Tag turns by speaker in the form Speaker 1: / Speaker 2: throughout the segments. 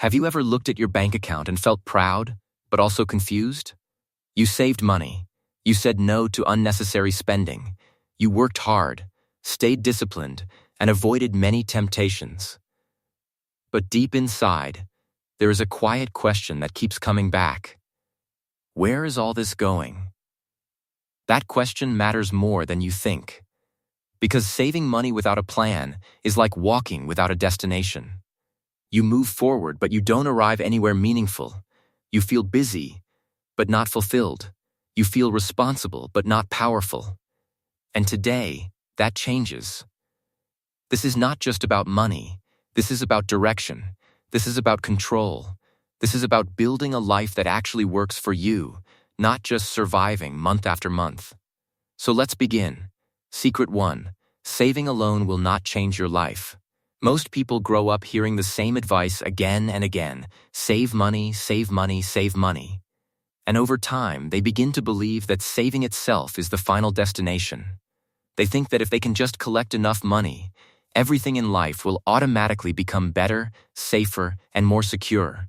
Speaker 1: Have you ever looked at your bank account and felt proud, but also confused? You saved money. You said no to unnecessary spending. You worked hard, stayed disciplined, and avoided many temptations. But deep inside, there is a quiet question that keeps coming back. Where is all this going? That question matters more than you think. Because saving money without a plan is like walking without a destination. You move forward, but you don't arrive anywhere meaningful. You feel busy, but not fulfilled. You feel responsible, but not powerful. And today, that changes. This is not just about money. This is about direction. This is about control. This is about building a life that actually works for you, not just surviving month after month. So let's begin. Secret 1. Saving alone will not change your life. Most people grow up hearing the same advice again and again. Save money, save money, save money. And over time, they begin to believe that saving itself is the final destination. They think that if they can just collect enough money, everything in life will automatically become better, safer, and more secure.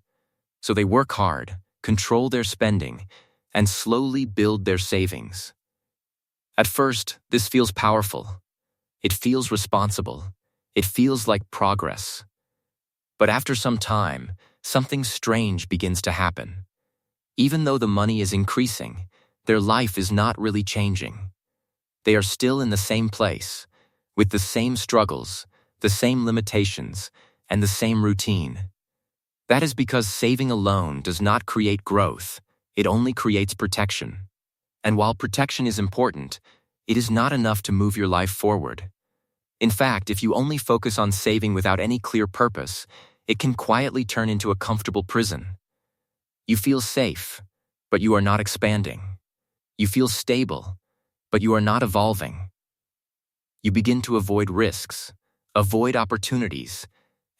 Speaker 1: So they work hard, control their spending, and slowly build their savings. At first, this feels powerful. It feels responsible. It feels like progress. But after some time, something strange begins to happen. Even though the money is increasing, their life is not really changing. They are still in the same place, with the same struggles, the same limitations, and the same routine. That is because saving alone does not create growth, it only creates protection. And while protection is important, it is not enough to move your life forward. In fact, if you only focus on saving without any clear purpose, it can quietly turn into a comfortable prison. You feel safe, but you are not expanding. You feel stable, but you are not evolving. You begin to avoid risks, avoid opportunities,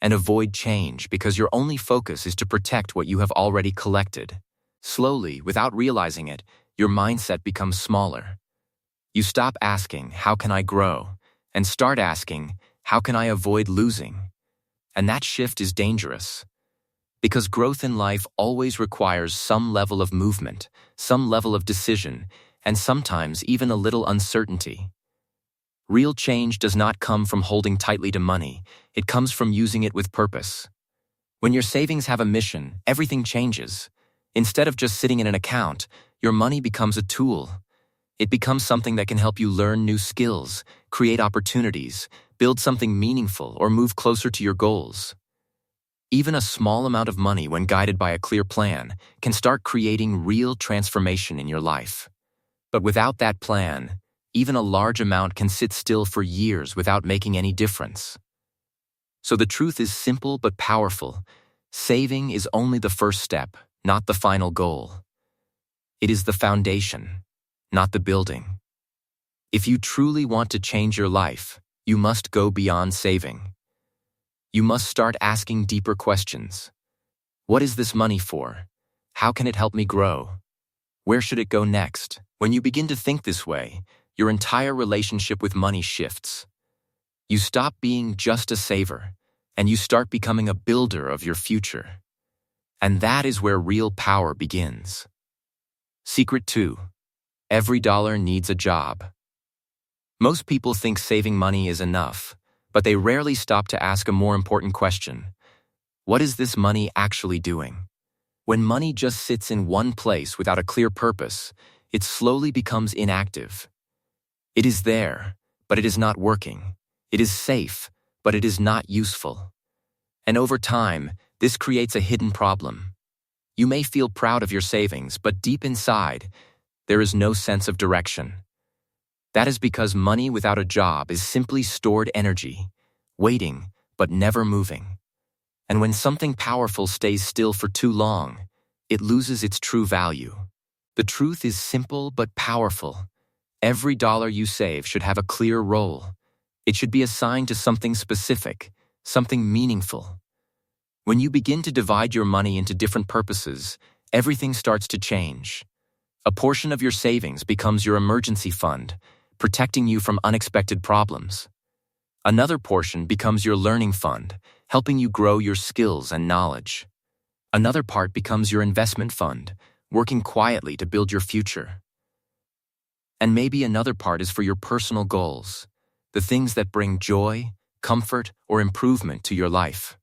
Speaker 1: and avoid change because your only focus is to protect what you have already collected. Slowly, without realizing it, your mindset becomes smaller. You stop asking, "How can I grow?" and start asking, "How can I avoid losing?" And that shift is dangerous. Because growth in life always requires some level of movement, some level of decision, and sometimes even a little uncertainty. Real change does not come from holding tightly to money, it comes from using it with purpose. When your savings have a mission, everything changes. Instead of just sitting in an account, your money becomes a tool. It becomes something that can help you learn new skills, create opportunities, build something meaningful, or move closer to your goals. Even a small amount of money, when guided by a clear plan, can start creating real transformation in your life. But without that plan, even a large amount can sit still for years without making any difference. So the truth is simple but powerful. Saving is only the first step, not the final goal. It is the foundation, not the building. If you truly want to change your life, you must go beyond saving. You must start asking deeper questions. What is this money for? How can it help me grow? Where should it go next? When you begin to think this way, your entire relationship with money shifts. You stop being just a saver, and you start becoming a builder of your future. And that is where real power begins. Secret 2. Every dollar needs a job. Most people think saving money is enough, but they rarely stop to ask a more important question. What is this money actually doing? When money just sits in one place without a clear purpose, it slowly becomes inactive. It is there, but it is not working. It is safe, but it is not useful. And over time, this creates a hidden problem. You may feel proud of your savings, but deep inside, there is no sense of direction. That is because money without a job is simply stored energy, waiting, but never moving. And when something powerful stays still for too long, it loses its true value. The truth is simple but powerful. Every dollar you save should have a clear role. It should be assigned to something specific, something meaningful. When you begin to divide your money into different purposes, everything starts to change. A portion of your savings becomes your emergency fund, protecting you from unexpected problems. Another portion becomes your learning fund, helping you grow your skills and knowledge. Another part becomes your investment fund, working quietly to build your future. And maybe another part is for your personal goals, the things that bring joy, comfort, or improvement to your life.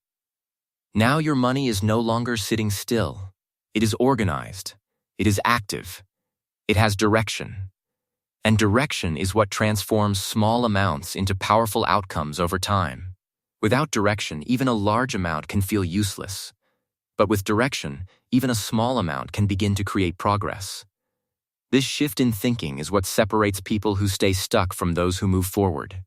Speaker 1: Now your money is no longer sitting still. It is organized. It is active. It has direction. And direction is what transforms small amounts into powerful outcomes over time. Without direction, even a large amount can feel useless. But with direction, even a small amount can begin to create progress. This shift in thinking is what separates people who stay stuck from those who move forward.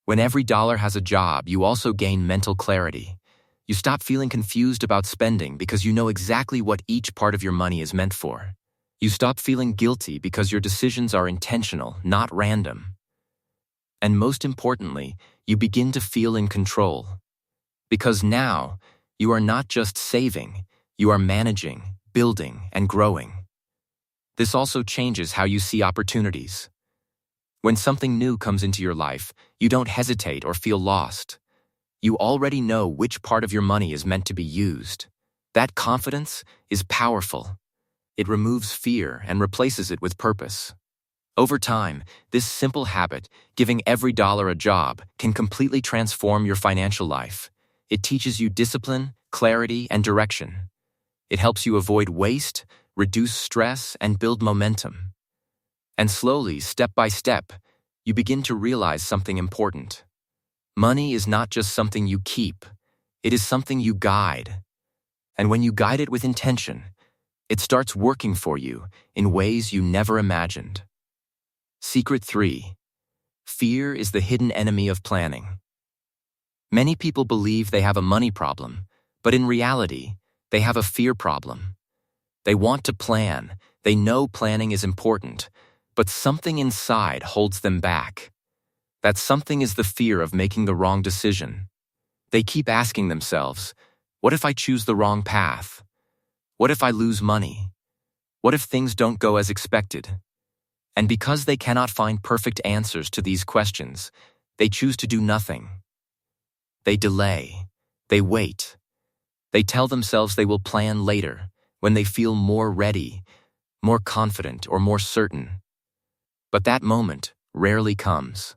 Speaker 1: When every dollar has a job, you also gain mental clarity. You stop feeling confused about spending because you know exactly what each part of your money is meant for. You stop feeling guilty because your decisions are intentional, not random. And most importantly, you begin to feel in control. Because now, you are not just saving, you are managing, building, and growing. This also changes how you see opportunities. When something new comes into your life, you don't hesitate or feel lost. You already know which part of your money is meant to be used. That confidence is powerful. It removes fear and replaces it with purpose. Over time, this simple habit, giving every dollar a job, can completely transform your financial life. It teaches you discipline, clarity, and direction. It helps you avoid waste, reduce stress, and build momentum. And slowly, step by step, you begin to realize something important. Money is not just something you keep. It is something you guide. And when you guide it with intention, it starts working for you in ways you never imagined. Secret 3. Fear is the hidden enemy of planning. Many people believe they have a money problem, but in reality, they have a fear problem. They want to plan, they know planning is important, but something inside holds them back. That something is the fear of making the wrong decision. They keep asking themselves, what if I choose the wrong path? What if I lose money? What if things don't go as expected? And because they cannot find perfect answers to these questions, they choose to do nothing. They delay. They wait. They tell themselves they will plan later, when they feel more ready, more confident, or more certain. But that moment rarely comes.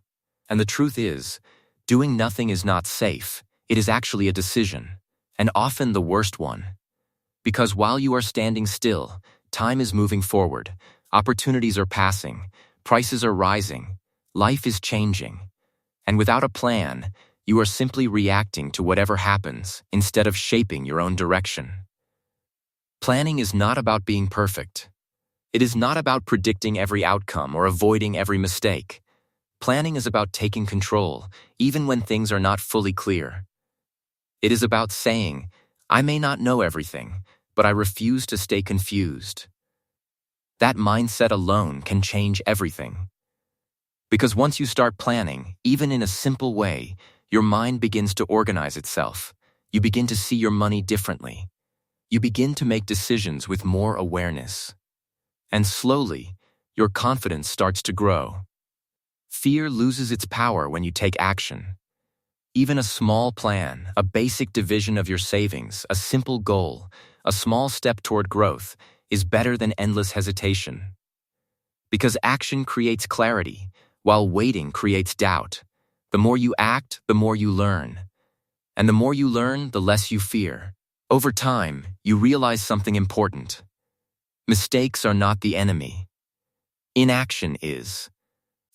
Speaker 1: And the truth is, doing nothing is not safe. It is actually a decision, and often the worst one. Because while you are standing still, time is moving forward, opportunities are passing, prices are rising, life is changing. And without a plan, you are simply reacting to whatever happens instead of shaping your own direction. Planning is not about being perfect. It is not about predicting every outcome or avoiding every mistake. Planning is about taking control, even when things are not fully clear. It is about saying, I may not know everything, but I refuse to stay confused. That mindset alone can change everything. Because once you start planning, even in a simple way, your mind begins to organize itself. You begin to see your money differently. You begin to make decisions with more awareness. And slowly, your confidence starts to grow. Fear loses its power when you take action. Even a small plan, a basic division of your savings, a simple goal, a small step toward growth, is better than endless hesitation. Because action creates clarity, while waiting creates doubt. The more you act, the more you learn. And the more you learn, the less you fear. Over time, you realize something important. Mistakes are not the enemy. Inaction is.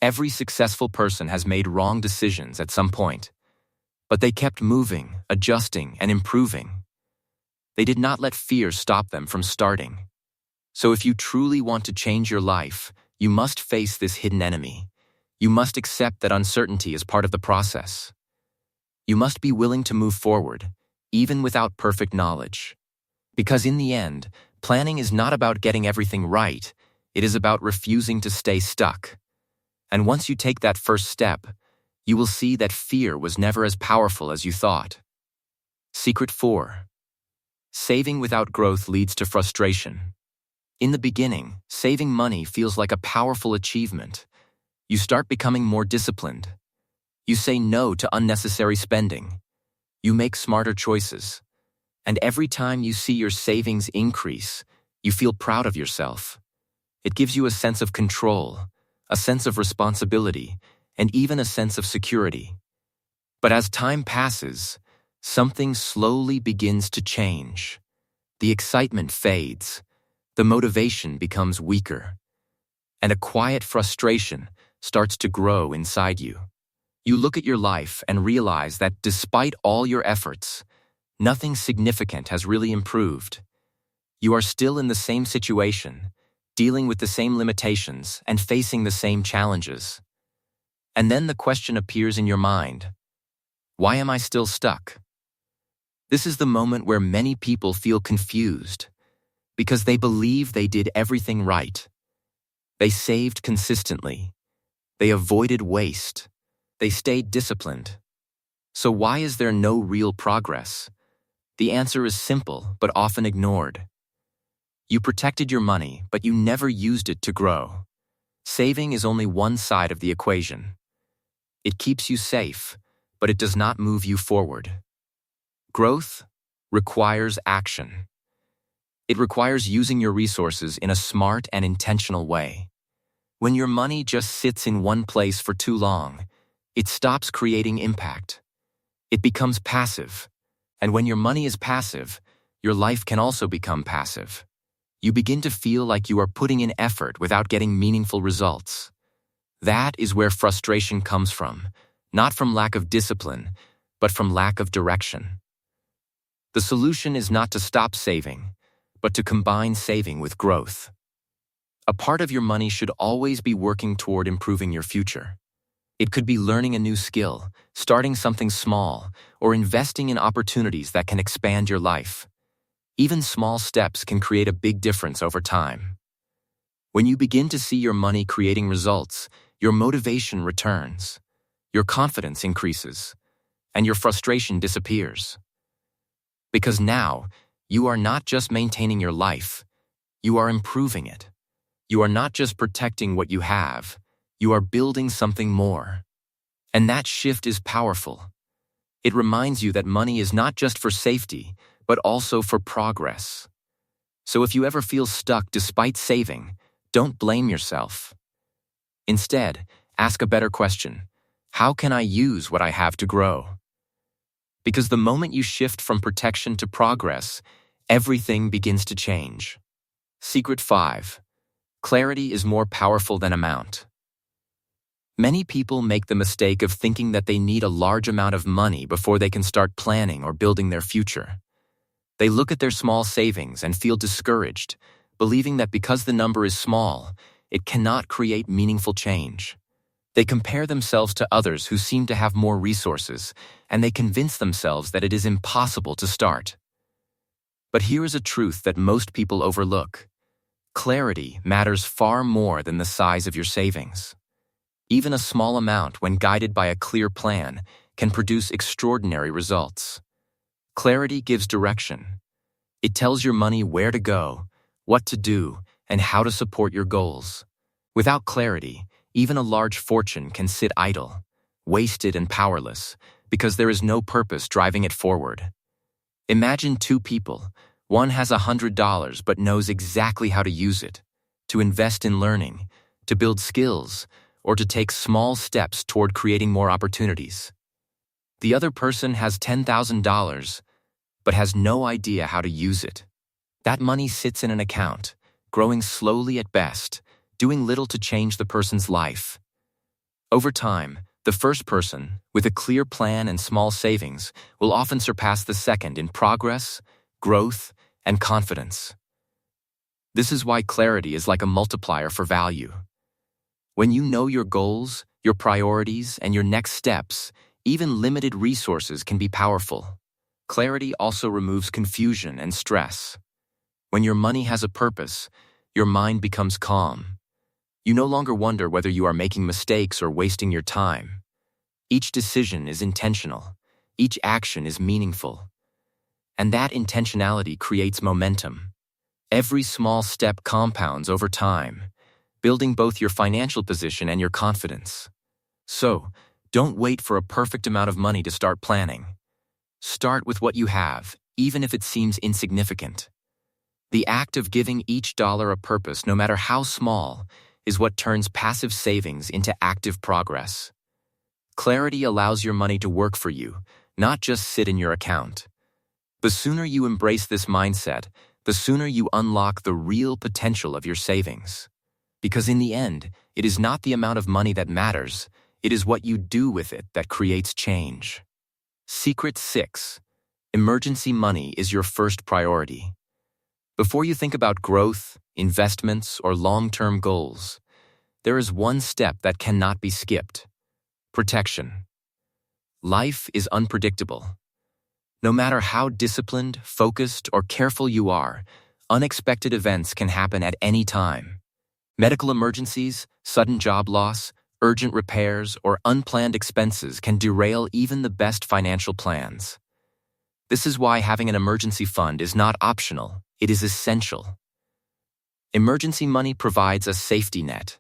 Speaker 1: Every successful person has made wrong decisions at some point. But they kept moving, adjusting, and improving. They did not let fear stop them from starting. So if you truly want to change your life, you must face this hidden enemy. You must accept that uncertainty is part of the process. You must be willing to move forward, even without perfect knowledge. Because in the end, planning is not about getting everything right, it is about refusing to stay stuck. And once you take that first step, you will see that fear was never as powerful as you thought. Secret 4. Saving without growth leads to frustration. In the beginning, saving money feels like a powerful achievement. You start becoming more disciplined. You say no to unnecessary spending. You make smarter choices. And every time you see your savings increase, you feel proud of yourself. It gives you a sense of control, a sense of responsibility, and even a sense of security. But as time passes, something slowly begins to change. The excitement fades, the motivation becomes weaker, and a quiet frustration starts to grow inside you. You look at your life and realize that despite all your efforts, nothing significant has really improved. You are still in the same situation, dealing with the same limitations and facing the same challenges. And then the question appears in your mind: why am I still stuck? This is the moment where many people feel confused because they believe they did everything right. They saved consistently. They avoided waste. They stayed disciplined. So why is there no real progress? The answer is simple but often ignored. You protected your money, but you never used it to grow. Saving is only one side of the equation. It keeps you safe, but it does not move you forward. Growth requires action. It requires using your resources in a smart and intentional way. When your money just sits in one place for too long, it stops creating impact. It becomes passive. And when your money is passive, your life can also become passive. You begin to feel like you are putting in effort without getting meaningful results. That is where frustration comes from, not from lack of discipline, but from lack of direction. The solution is not to stop saving, but to combine saving with growth. A part of your money should always be working toward improving your future. It could be learning a new skill, starting something small, or investing in opportunities that can expand your life. Even small steps can create a big difference over time. When you begin to see your money creating results, your motivation returns, your confidence increases, and your frustration disappears. Because now, you are not just maintaining your life, you are improving it. You are not just protecting what you have, you are building something more. And that shift is powerful. It reminds you that money is not just for safety, but also for progress. So if you ever feel stuck despite saving, don't blame yourself. Instead, ask a better question: how can I use what I have to grow? Because the moment you shift from protection to progress, everything begins to change. Secret 5. Clarity is more powerful than amount. Many people make the mistake of thinking that they need a large amount of money before they can start planning or building their future. They look at their small savings and feel discouraged, believing that because the number is small, it cannot create meaningful change. They compare themselves to others who seem to have more resources, and they convince themselves that it is impossible to start. But here is a truth that most people overlook. Clarity matters far more than the size of your savings. Even a small amount, when guided by a clear plan, can produce extraordinary results. Clarity gives direction. It tells your money where to go, what to do, and how to support your goals. Without clarity, even a large fortune can sit idle, wasted and powerless, because there is no purpose driving it forward. Imagine two people. One has $100 but knows exactly how to use it, to invest in learning, to build skills, or to take small steps toward creating more opportunities. The other person has $10,000 but has no idea how to use it. That money sits in an account, growing slowly at best, doing little to change the person's life. Over time, the first person, with a clear plan and small savings, will often surpass the second in progress, growth, and confidence. This is why clarity is like a multiplier for value. When you know your goals, your priorities, and your next steps, even limited resources can be powerful. Clarity also removes confusion and stress. When your money has a purpose, your mind becomes calm. You no longer wonder whether you are making mistakes or wasting your time. Each decision is intentional. Each action is meaningful. And that intentionality creates momentum. Every small step compounds over time, building both your financial position and your confidence. So, don't wait for a perfect amount of money to start planning. Start with what you have even if it seems insignificant. The act of giving each dollar a purpose, no matter how small, is what turns passive savings into active progress. Clarity allows your money to work for you, not just sit in your account. The sooner you embrace this mindset, the sooner you unlock the real potential of your savings. Because in the end, it is not the amount of money that matters, it is what you do with it that creates change. Secret 6. Emergency money is your first priority. Before you think about growth, investments, or long-term goals, there is one step that cannot be skipped: protection. Life is unpredictable. No matter how disciplined, focused, or careful you are, unexpected events can happen at any time. Medical emergencies, sudden job loss, urgent repairs, or unplanned expenses can derail even the best financial plans. This is why having an emergency fund is not optional, it is essential. Emergency money provides a safety net.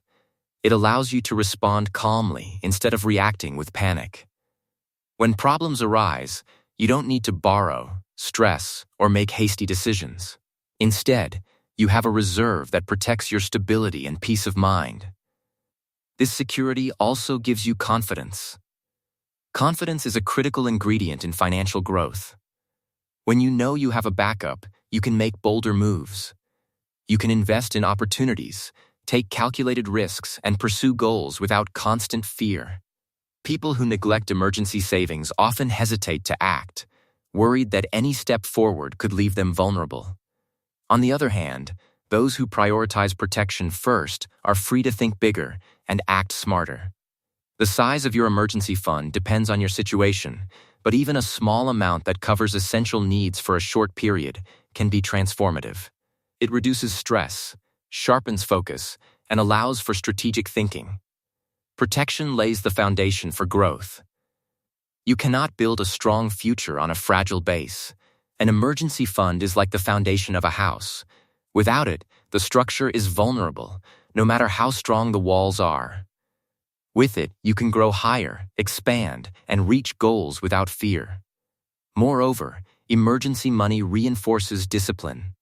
Speaker 1: It allows you to respond calmly instead of reacting with panic. When problems arise, you don't need to borrow, stress, or make hasty decisions. Instead, you have a reserve that protects your stability and peace of mind. This security also gives you confidence. Confidence is a critical ingredient in financial growth. When you know you have a backup, you can make bolder moves. You can invest in opportunities, take calculated risks, and pursue goals without constant fear. People who neglect emergency savings often hesitate to act, worried that any step forward could leave them vulnerable. On the other hand, those who prioritize protection first are free to think bigger and act smarter. The size of your emergency fund depends on your situation, but even a small amount that covers essential needs for a short period can be transformative. It reduces stress, sharpens focus, and allows for strategic thinking. Protection lays the foundation for growth. You cannot build a strong future on a fragile base. An emergency fund is like the foundation of a house. Without it, the structure is vulnerable, no matter how strong the walls are. With it, you can grow higher, expand, and reach goals without fear. Moreover, emergency money reinforces discipline.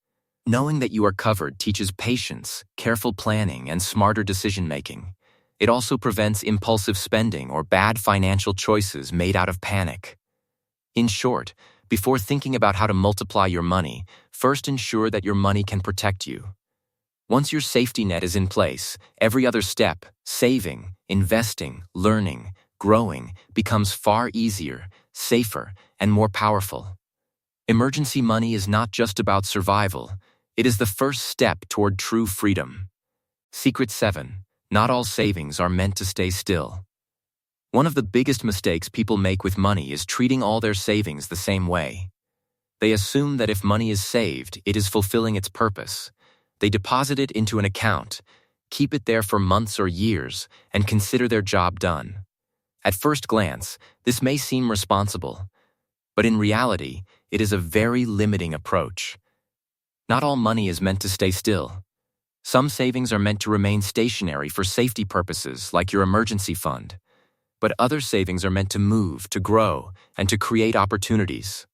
Speaker 1: Knowing that you are covered teaches patience, careful planning, and smarter decision-making. It also prevents impulsive spending or bad financial choices made out of panic. In short, before thinking about how to multiply your money, first ensure that your money can protect you. Once your safety net is in place, every other step, saving, investing, learning, growing, becomes far easier, safer, and more powerful. Emergency money is not just about survival, it is the first step toward true freedom. Secret 7. Not all savings are meant to stay still. One of the biggest mistakes people make with money is treating all their savings the same way. They assume that if money is saved, it is fulfilling its purpose. They deposit it into an account, keep it there for months or years, and consider their job done. At first glance, this may seem responsible, but in reality, it is a very limiting approach. Not all money is meant to stay still. Some savings are meant to remain stationary for safety purposes, like your emergency fund. But other savings are meant to move, to grow, and to create opportunities.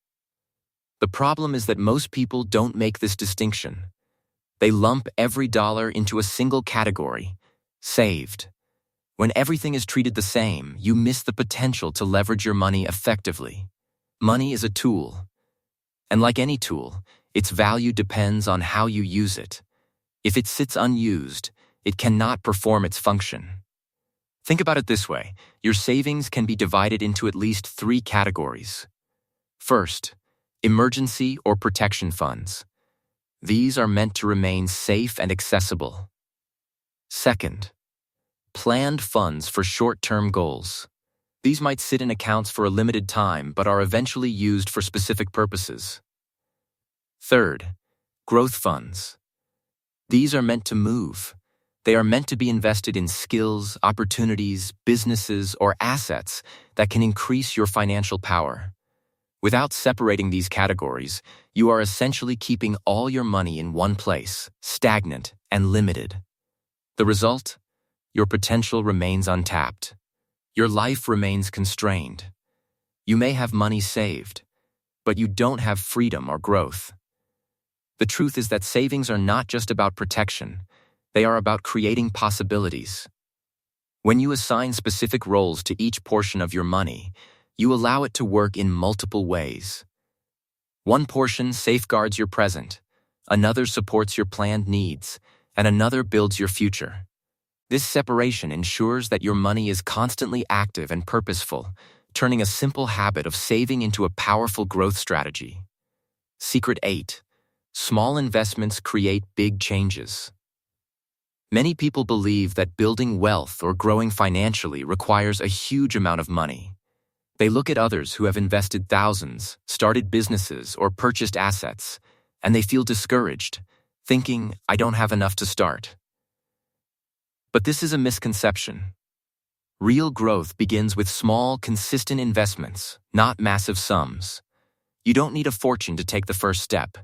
Speaker 1: The problem is that most people don't make this distinction. They lump every dollar into a single category: saved. When everything is treated the same, you miss the potential to leverage your money effectively. Money is a tool. And like any tool, its value depends on how you use it. If it sits unused, it cannot perform its function. Think about it this way: your savings can be divided into at least 3 categories. First, emergency or protection funds. These are meant to remain safe and accessible. Second, planned funds for short-term goals. These might sit in accounts for a limited time but are eventually used for specific purposes. Third, growth funds. These are meant to move. They are meant to be invested in skills, opportunities, businesses, or assets that can increase your financial power. Without separating these categories, you are essentially keeping all your money in one place, stagnant and limited. The result? Your potential remains untapped. Your life remains constrained. You may have money saved, but you don't have freedom or growth. The truth is that savings are not just about protection, they are about creating possibilities. When you assign specific roles to each portion of your money, you allow it to work in multiple ways. One portion safeguards your present, another supports your planned needs, and another builds your future. This separation ensures that your money is constantly active and purposeful, turning a simple habit of saving into a powerful growth strategy. Secret 8. Small investments create big changes. Many people believe that building wealth or growing financially requires a huge amount of money. They look at others who have invested thousands, started businesses, or purchased assets, and they feel discouraged, thinking, "I don't have enough to start." But this is a misconception. Real growth begins with small, consistent investments, not massive sums. You don't need a fortune to take the first step.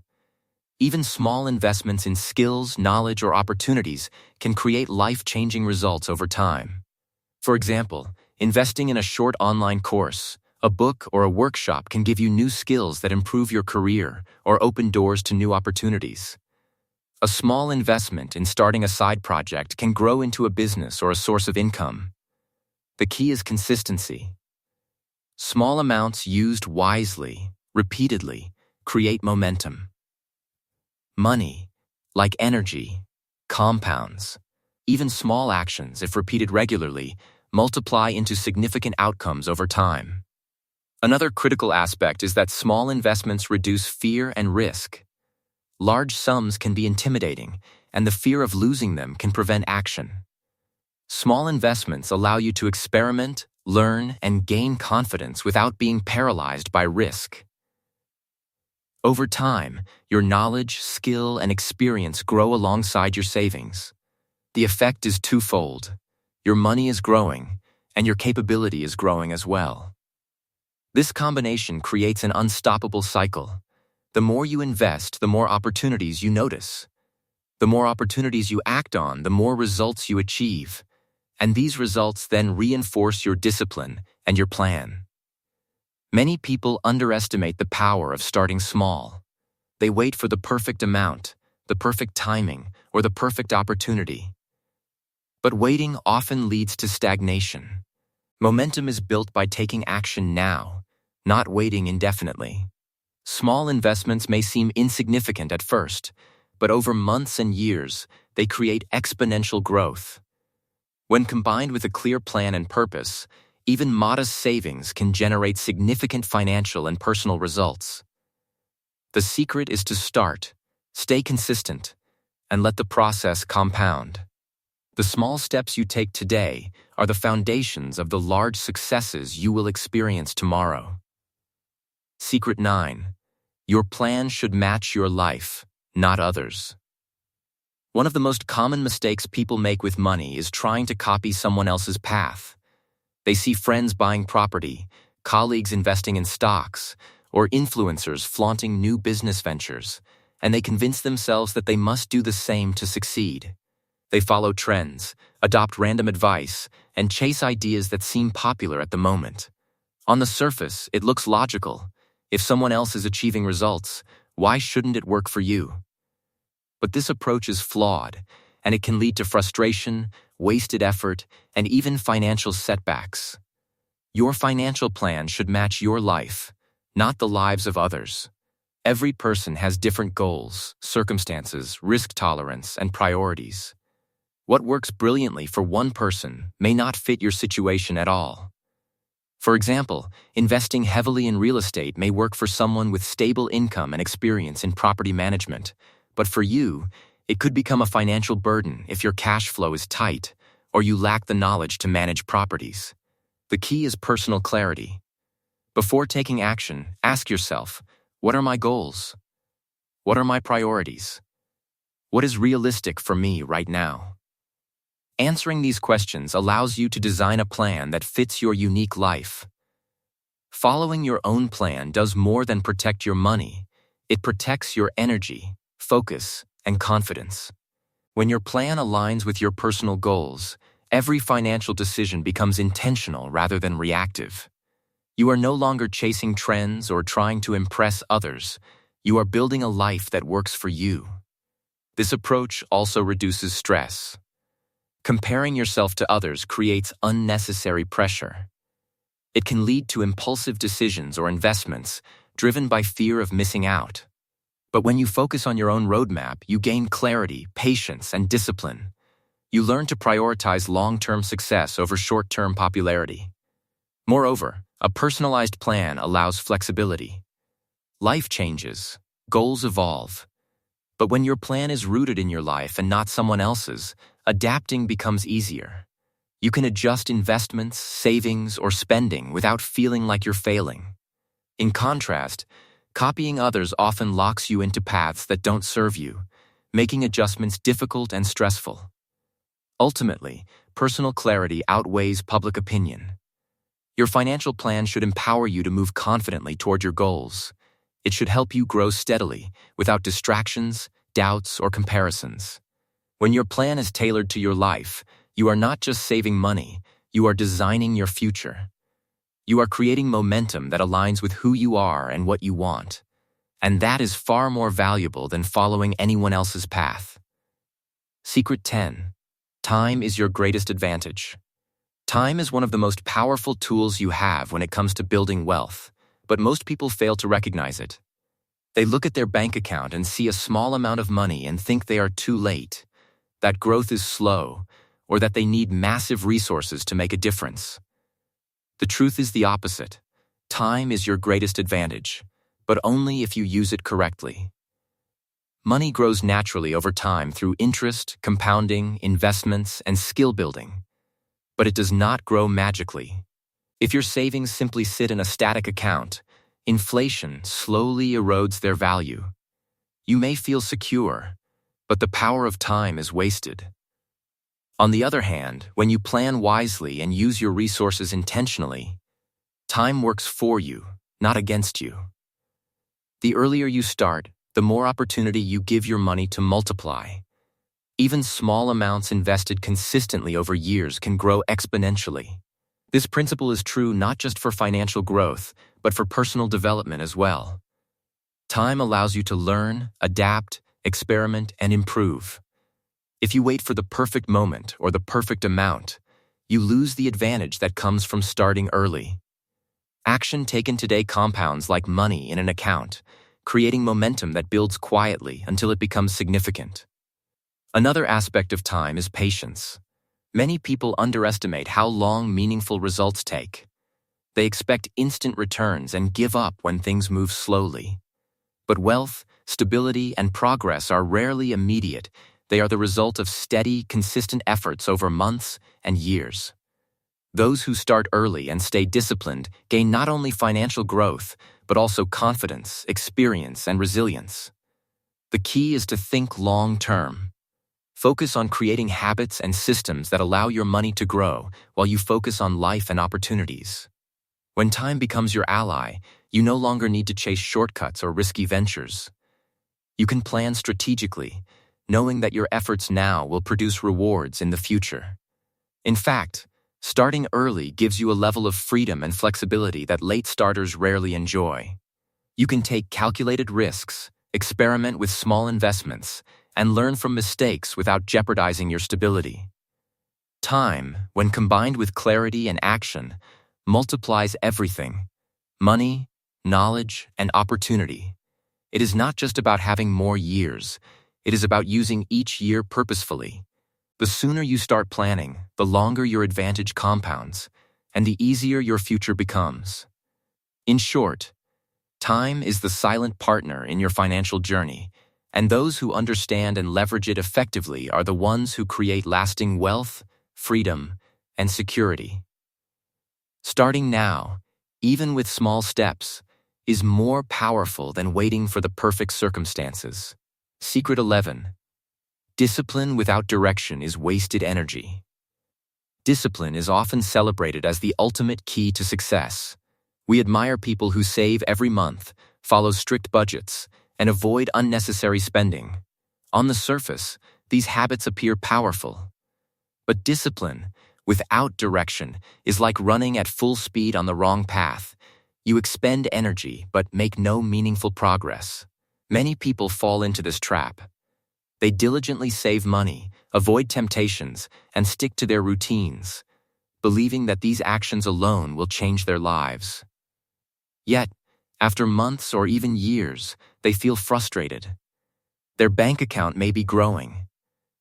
Speaker 1: Even small investments in skills, knowledge, or opportunities can create life-changing results over time. For example, investing in a short online course, a book, or a workshop can give you new skills that improve your career or open doors to new opportunities. A small investment in starting a side project can grow into a business or a source of income. The key is consistency. Small amounts used wisely, repeatedly, create momentum. Money, like energy, compounds. Even small actions, if repeated regularly, multiply into significant outcomes over time. Another critical aspect is that small investments reduce fear and risk. Large sums can be intimidating, and the fear of losing them can prevent action. Small investments allow you to experiment, learn, and gain confidence without being paralyzed by risk. Over time, your knowledge, skill, and experience grow alongside your savings. The effect is twofold. Your money is growing, and your capability is growing as well. This combination creates an unstoppable cycle. The more you invest, the more opportunities you notice. The more opportunities you act on, the more results you achieve. And these results then reinforce your discipline and your plan. Many people underestimate the power of starting small. They wait for the perfect amount, the perfect timing, or the perfect opportunity. But waiting often leads to stagnation. Momentum is built by taking action now, not waiting indefinitely. Small investments may seem insignificant at first, but over months and years, they create exponential growth. When combined with a clear plan and purpose, even modest savings can generate significant financial and personal results. The secret is to start, stay consistent, and let the process compound. The small steps you take today are the foundations of the large successes you will experience tomorrow. Secret 9. Your plan should match your life, not others. One of the most common mistakes people make with money is trying to copy someone else's path. They see friends buying property, colleagues investing in stocks, or influencers flaunting new business ventures, and they convince themselves that they must do the same to succeed. They follow trends, adopt random advice, and chase ideas that seem popular at the moment. On the surface, it looks logical. If someone else is achieving results, why shouldn't it work for you? But this approach is flawed, and it can lead to frustration, wasted effort, and even financial setbacks. Your financial plan should match your life, not the lives of others. Every person has different goals, circumstances, risk tolerance, and priorities. What works brilliantly for one person may not fit your situation at all. For example, investing heavily in real estate may work for someone with stable income and experience in property management, but for you, it could become a financial burden if your cash flow is tight or you lack the knowledge to manage properties. The key is personal clarity. Before taking action, ask yourself, what are my goals? What are my priorities? What is realistic for me right now? Answering these questions allows you to design a plan that fits your unique life. Following your own plan does more than protect your money. It protects your energy, focus, and confidence. When your plan aligns with your personal goals, every financial decision becomes intentional rather than reactive. You are no longer chasing trends or trying to impress others. You are building a life that works for you. This approach also reduces stress. Comparing yourself to others creates unnecessary pressure. It can lead to impulsive decisions or investments driven by fear of missing out. But when you focus on your own roadmap, you gain clarity, patience, and discipline. You learn to prioritize long-term success over short-term popularity. Moreover, a personalized plan allows flexibility. Life changes, goals evolve. But when your plan is rooted in your life and not someone else's, adapting becomes easier. You can adjust investments, savings, or spending without feeling like you're failing. In contrast, copying others often locks you into paths that don't serve you, making adjustments difficult and stressful. Ultimately, personal clarity outweighs public opinion. Your financial plan should empower you to move confidently toward your goals. It should help you grow steadily, without distractions, doubts, or comparisons. When your plan is tailored to your life, you are not just saving money, you are designing your future. You are creating momentum that aligns with who you are and what you want. And that is far more valuable than following anyone else's path. Secret 10. Time is your greatest advantage. Time is one of the most powerful tools you have when it comes to building wealth, but most people fail to recognize it. They look at their bank account and see a small amount of money and think they are too late, that growth is slow, or that they need massive resources to make a difference. The truth is the opposite. Time is your greatest advantage, but only if you use it correctly. Money grows naturally over time through interest, compounding, investments, and skill building. But it does not grow magically. If your savings simply sit in a static account, inflation slowly erodes their value. You may feel secure, but the power of time is wasted. On the other hand, when you plan wisely and use your resources intentionally, time works for you, not against you. The earlier you start, the more opportunity you give your money to multiply. Even small amounts invested consistently over years can grow exponentially. This principle is true not just for financial growth, but for personal development as well. Time allows you to learn, adapt, experiment, and improve. If you wait for the perfect moment or the perfect amount, you lose the advantage that comes from starting early. Action taken today compounds like money in an account, creating momentum that builds quietly until it becomes significant. Another aspect of time is patience. Many people underestimate how long meaningful results take. They expect instant returns and give up when things move slowly. But wealth, stability, and progress are rarely immediate. They are the result of steady, consistent efforts over months and years. Those who start early and stay disciplined gain not only financial growth, but also confidence, experience, and resilience. The key is to think long-term. Focus on creating habits and systems that allow your money to grow while you focus on life and opportunities. When time becomes your ally, you no longer need to chase shortcuts or risky ventures. You can plan strategically, knowing that your efforts now will produce rewards in the future. In fact, starting early gives you a level of freedom and flexibility that late starters rarely enjoy. You can take calculated risks, experiment with small investments, and learn from mistakes without jeopardizing your stability. Time, when combined with clarity and action, multiplies everything: money, knowledge, and opportunity. It is not just about having more years. It is about using each year purposefully. The sooner you start planning, the longer your advantage compounds, and the easier your future becomes. In short, time is the silent partner in your financial journey, and those who understand and leverage it effectively are the ones who create lasting wealth, freedom, and security. Starting now, even with small steps, is more powerful than waiting for the perfect circumstances. Secret 11. Discipline without direction is wasted energy. Discipline is often celebrated as the ultimate key to success. We admire people who save every month, follow strict budgets, and avoid unnecessary spending. On the surface, these habits appear powerful. But discipline, without direction, is like running at full speed on the wrong path. You expend energy but make no meaningful progress. Many people fall into this trap. They diligently save money, avoid temptations, and stick to their routines, believing that these actions alone will change their lives. Yet, after months or even years, they feel frustrated. Their bank account may be growing,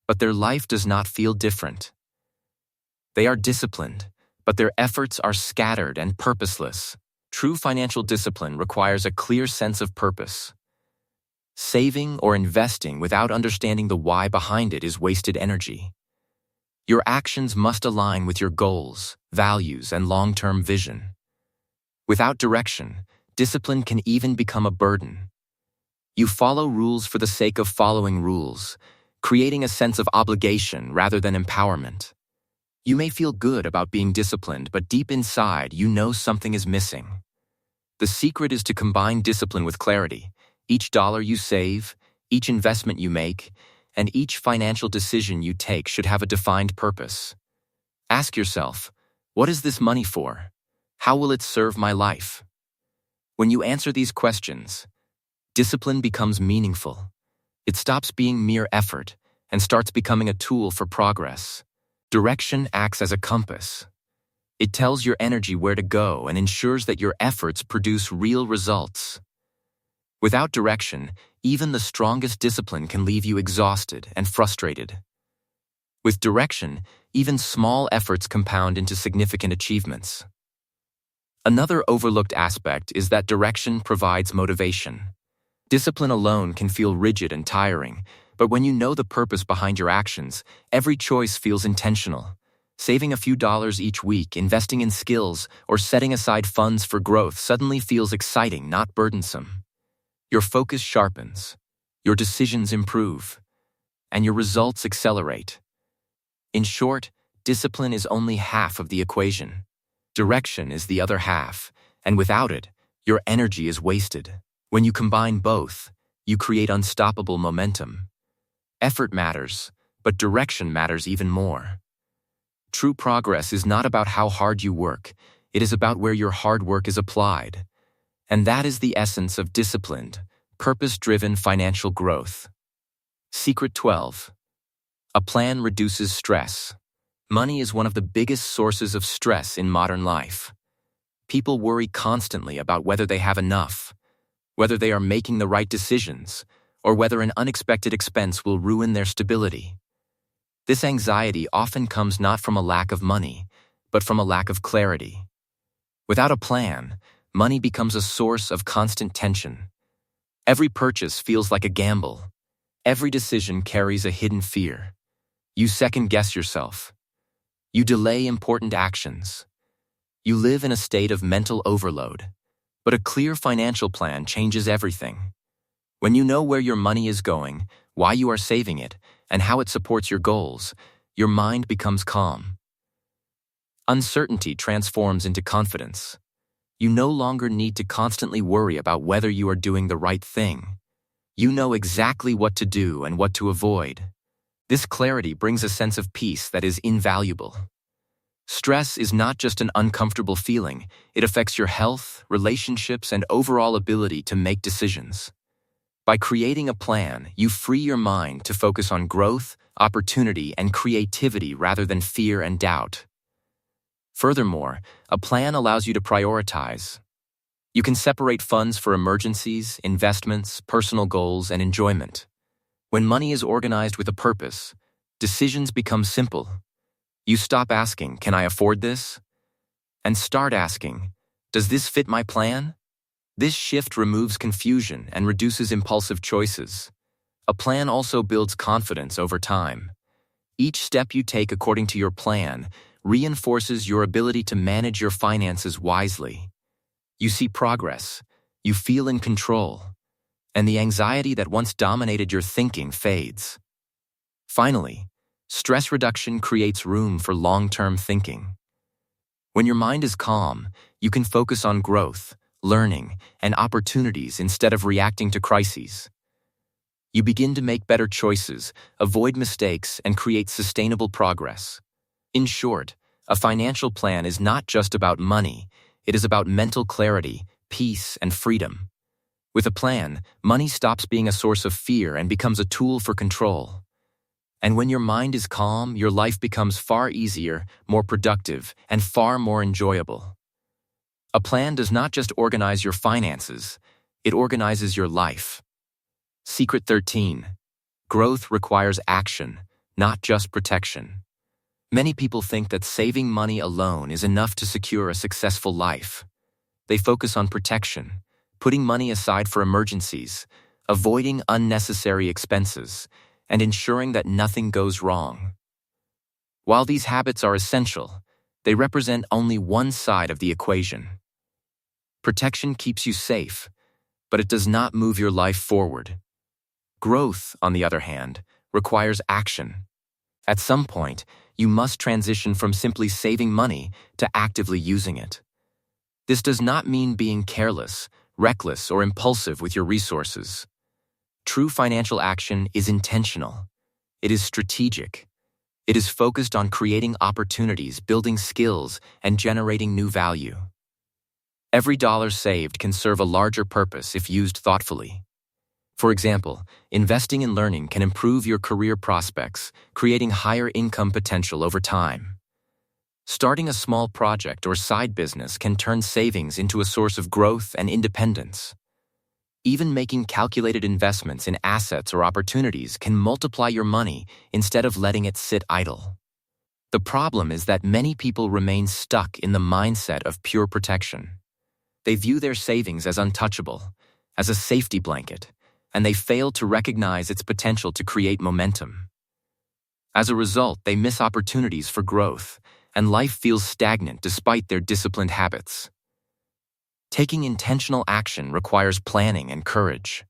Speaker 1: but their life does not feel different. They are disciplined, but their efforts are scattered and purposeless. True financial discipline requires a clear sense of purpose. Saving or investing without understanding the why behind it is wasted energy. Your actions must align with your goals, values, and long-term vision. Without direction, discipline can even become a burden. You follow rules for the sake of following rules, creating a sense of obligation rather than empowerment. You may feel good about being disciplined, but deep inside, you know something is missing. The secret is to combine discipline with clarity. Each dollar you save, each investment you make, and each financial decision you take should have a defined purpose. Ask yourself, what is this money for? How will it serve my life? When you answer these questions, discipline becomes meaningful. It stops being mere effort and starts becoming a tool for progress. Direction acts as a compass. It tells your energy where to go and ensures that your efforts produce real results. Without direction, even the strongest discipline can leave you exhausted and frustrated. With direction, even small efforts compound into significant achievements. Another overlooked aspect is that direction provides motivation. Discipline alone can feel rigid and tiring, but when you know the purpose behind your actions, every choice feels intentional. Saving a few dollars each week, investing in skills, or setting aside funds for growth suddenly feels exciting, not burdensome. Your focus sharpens, your decisions improve, and your results accelerate. In short, discipline is only half of the equation. Direction is the other half, and without it, your energy is wasted. When you combine both, you create unstoppable momentum. Effort matters, but direction matters even more. True progress is not about how hard you work, it is about where your hard work is applied. And that is the essence of disciplined, purpose-driven financial growth. Secret 12. A plan reduces stress. Money is one of the biggest sources of stress in modern life. People worry constantly about whether they have enough, whether they are making the right decisions, or whether an unexpected expense will ruin their stability. This anxiety often comes not from a lack of money, but from a lack of clarity. Without a plan, money becomes a source of constant tension. Every purchase feels like a gamble. Every decision carries a hidden fear. You second-guess yourself. You delay important actions. You live in a state of mental overload. But a clear financial plan changes everything. When you know where your money is going, why you are saving it, and how it supports your goals, your mind becomes calm. Uncertainty transforms into confidence. You no longer need to constantly worry about whether you are doing the right thing. You know exactly what to do and what to avoid. This clarity brings a sense of peace that is invaluable. Stress is not just an uncomfortable feeling, it affects your health, relationships, and overall ability to make decisions. By creating a plan, you free your mind to focus on growth, opportunity, and creativity rather than fear and doubt. Furthermore, a plan allows you to prioritize. You can separate funds for emergencies, investments, personal goals, and enjoyment. When money is organized with a purpose, decisions become simple. You stop asking, "Can I afford this?" and start asking, "Does this fit my plan?" This shift removes confusion and reduces impulsive choices. A plan also builds confidence over time. Each step you take according to your plan reinforces your ability to manage your finances wisely. You see progress, you feel in control, and the anxiety that once dominated your thinking fades. Finally, stress reduction creates room for long-term thinking. When your mind is calm, you can focus on growth, learning, and opportunities instead of reacting to crises. You begin to make better choices, avoid mistakes, and create sustainable progress. In short, a financial plan is not just about money, it is about mental clarity, peace, and freedom. With a plan, money stops being a source of fear and becomes a tool for control. And when your mind is calm, your life becomes far easier, more productive, and far more enjoyable. A plan does not just organize your finances, it organizes your life. Secret 13. Growth requires action, not just protection. Many people think that saving money alone is enough to secure a successful life. They focus on protection, putting money aside for emergencies, avoiding unnecessary expenses, and ensuring that nothing goes wrong. While these habits are essential, they represent only one side of the equation. Protection keeps you safe, but it does not move your life forward. Growth, on the other hand, requires action. At some point, you must transition from simply saving money to actively using it. This does not mean being careless, reckless, or impulsive with your resources. True financial action is intentional. It is strategic. It is focused on creating opportunities, building skills, and generating new value. Every dollar saved can serve a larger purpose if used thoughtfully. For example, investing in learning can improve your career prospects, creating higher income potential over time. Starting a small project or side business can turn savings into a source of growth and independence. Even making calculated investments in assets or opportunities can multiply your money instead of letting it sit idle. The problem is that many people remain stuck in the mindset of pure protection. They view their savings as untouchable, as a safety blanket, and they fail to recognize its potential to create momentum. As a result, they miss opportunities for growth, and life feels stagnant despite their disciplined habits. Taking intentional action requires planning and courage.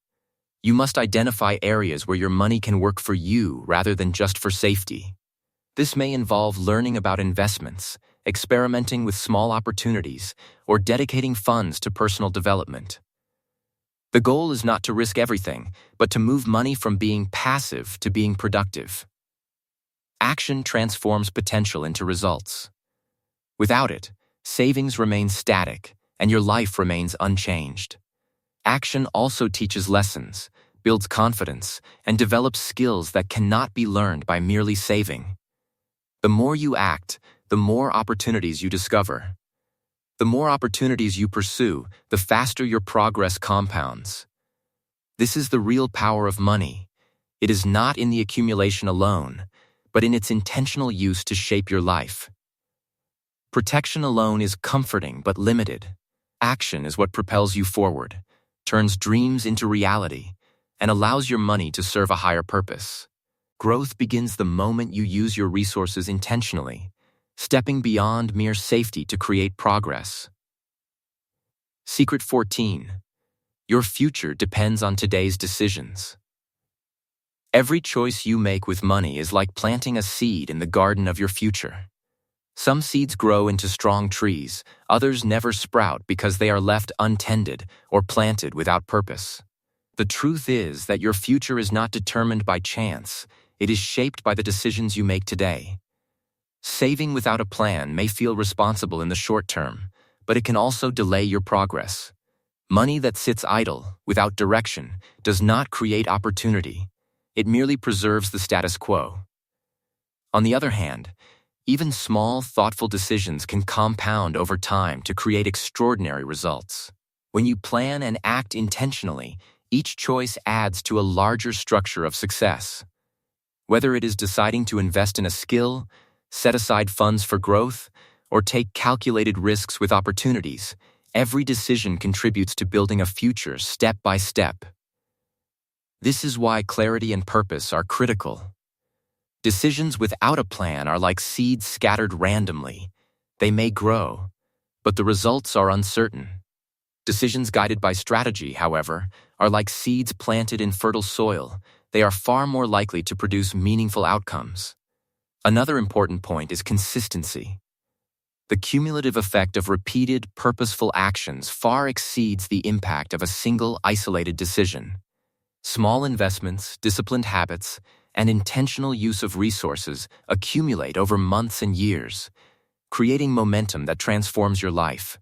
Speaker 1: You must identify areas where your money can work for you rather than just for safety. This may involve learning about investments, experimenting with small opportunities, or dedicating funds to personal development. The goal is not to risk everything, but to move money from being passive to being productive. Action transforms potential into results. Without it, savings remain static, and your life remains unchanged. Action also teaches lessons, builds confidence, and develops skills that cannot be learned by merely saving. The more you act, the more opportunities you discover. The more opportunities you pursue, the faster your progress compounds. This is the real power of money. It is not in the accumulation alone, but in its intentional use to shape your life. Protection alone is comforting but limited. Action is what propels you forward, turns dreams into reality, and allows your money to serve a higher purpose. Growth begins the moment you use your resources intentionally, stepping beyond mere safety to create progress. Secret 14. Your future depends on today's decisions. Every choice you make with money is like planting a seed in the garden of your future. Some seeds grow into strong trees, others never sprout because they are left untended or planted without purpose. The truth is that your future is not determined by chance, it is shaped by the decisions you make today. Saving without a plan may feel responsible in the short term, but it can also delay your progress. Money that sits idle, without direction, does not create opportunity. It merely preserves the status quo. On the other hand, even small, thoughtful decisions can compound over time to create extraordinary results. When you plan and act intentionally, each choice adds to a larger structure of success. Whether it is deciding to invest in a skill, set aside funds for growth, or take calculated risks with opportunities, every decision contributes to building a future step by step. This is why clarity and purpose are critical. Decisions without a plan are like seeds scattered randomly. They may grow, but the results are uncertain. Decisions guided by strategy, however, are like seeds planted in fertile soil. They are far more likely to produce meaningful outcomes. Another important point is consistency. The cumulative effect of repeated, purposeful actions far exceeds the impact of a single, isolated decision. Small investments, disciplined habits, and intentional use of resources accumulate over months and years, creating momentum that transforms your life.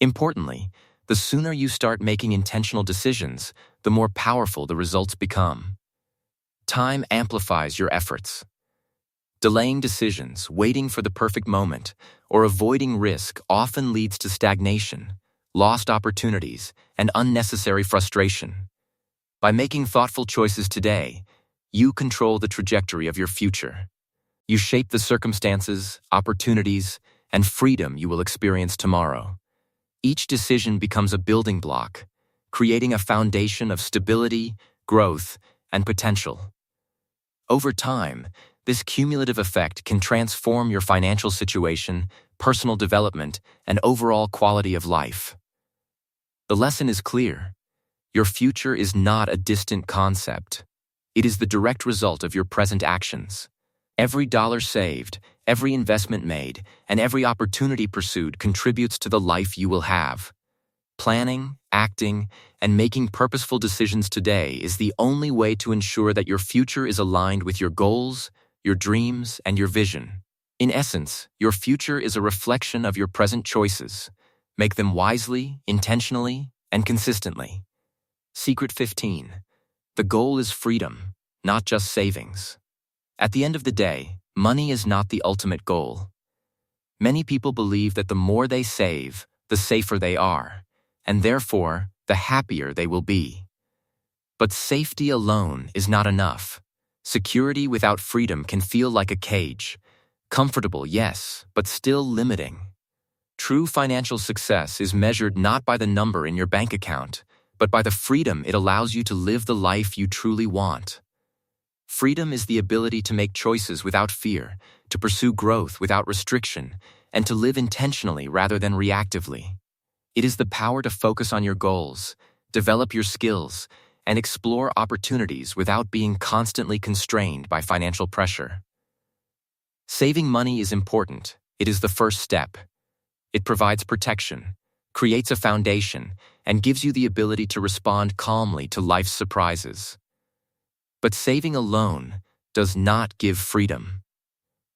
Speaker 1: Importantly, The sooner you start making intentional decisions, the more powerful the results become. Time amplifies your efforts. Delaying decisions, waiting for the perfect moment, or avoiding risk often leads to stagnation, lost opportunities, and unnecessary frustration. By making thoughtful choices today, you control the trajectory of your future. You shape the circumstances, opportunities, and freedom you will experience tomorrow. Each decision becomes a building block, creating a foundation of stability, growth, and potential. Over time, this cumulative effect can transform your financial situation, personal development, and overall quality of life. The lesson is clear. Your future is not a distant concept. It is the direct result of your present actions. Every dollar saved, every investment made, and every opportunity pursued contributes to the life you will have. Planning, acting, and making purposeful decisions today is the only way to ensure that your future is aligned with your goals, your dreams, and your vision. In essence, your future is a reflection of your present choices. Make them wisely, intentionally, and consistently. Secret 15. The goal is freedom, not just savings. At the end of the day, money is not the ultimate goal. Many people believe that the more they save, the safer they are, and therefore, the happier they will be. But safety alone is not enough. Security without freedom can feel like a cage. Comfortable, yes, but still limiting. True financial success is measured not by the number in your bank account, but by the freedom it allows you to live the life you truly want. Freedom is the ability to make choices without fear, to pursue growth without restriction, and to live intentionally rather than reactively. It is the power to focus on your goals, develop your skills, and explore opportunities without being constantly constrained by financial pressure. Saving money is important. It is the first step. It provides protection, creates a foundation, and gives you the ability to respond calmly to life's surprises. But saving alone does not give freedom.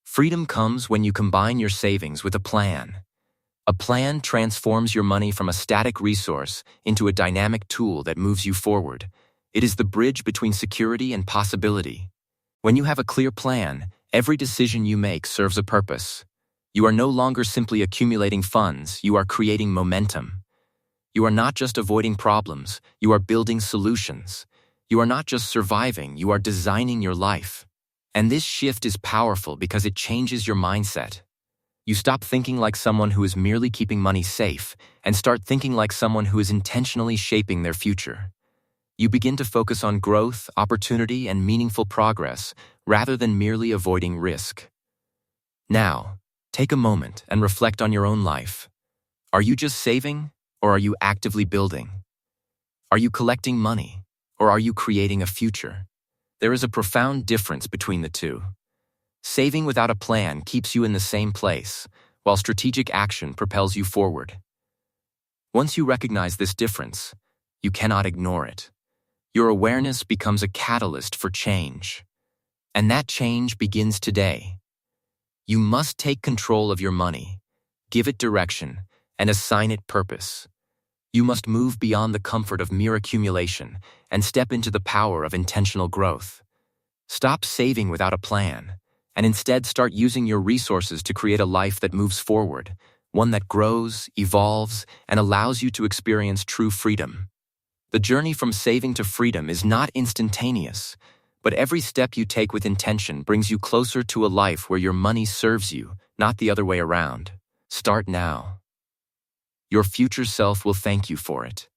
Speaker 1: Freedom comes when you combine your savings with a plan. A plan transforms your money from a static resource into a dynamic tool that moves you forward. It is the bridge between security and possibility. When you have a clear plan, every decision you make serves a purpose. You are no longer simply accumulating funds, you are creating momentum. You are not just avoiding problems, you are building solutions. You are not just surviving, you are designing your life. And this shift is powerful because it changes your mindset. You stop thinking like someone who is merely keeping money safe and start thinking like someone who is intentionally shaping their future. You begin to focus on growth, opportunity, and meaningful progress rather than merely avoiding risk. Now, take a moment and reflect on your own life. Are you just saving, or are you actively building? Are you collecting money, or are you creating a future? There is a profound difference between the two. Saving without a plan keeps you in the same place, while strategic action propels you forward. Once you recognize this difference, you cannot ignore it. Your awareness becomes a catalyst for change. And that change begins today. You must take control of your money, give it direction, and assign it purpose. You must move beyond the comfort of mere accumulation and step into the power of intentional growth. Stop saving without a plan, and instead start using your resources to create a life that moves forward, one that grows, evolves, and allows you to experience true freedom. The journey from saving to freedom is not instantaneous, but every step you take with intention brings you closer to a life where your money serves you, not the other way around. Start now. Your future self will thank you for it.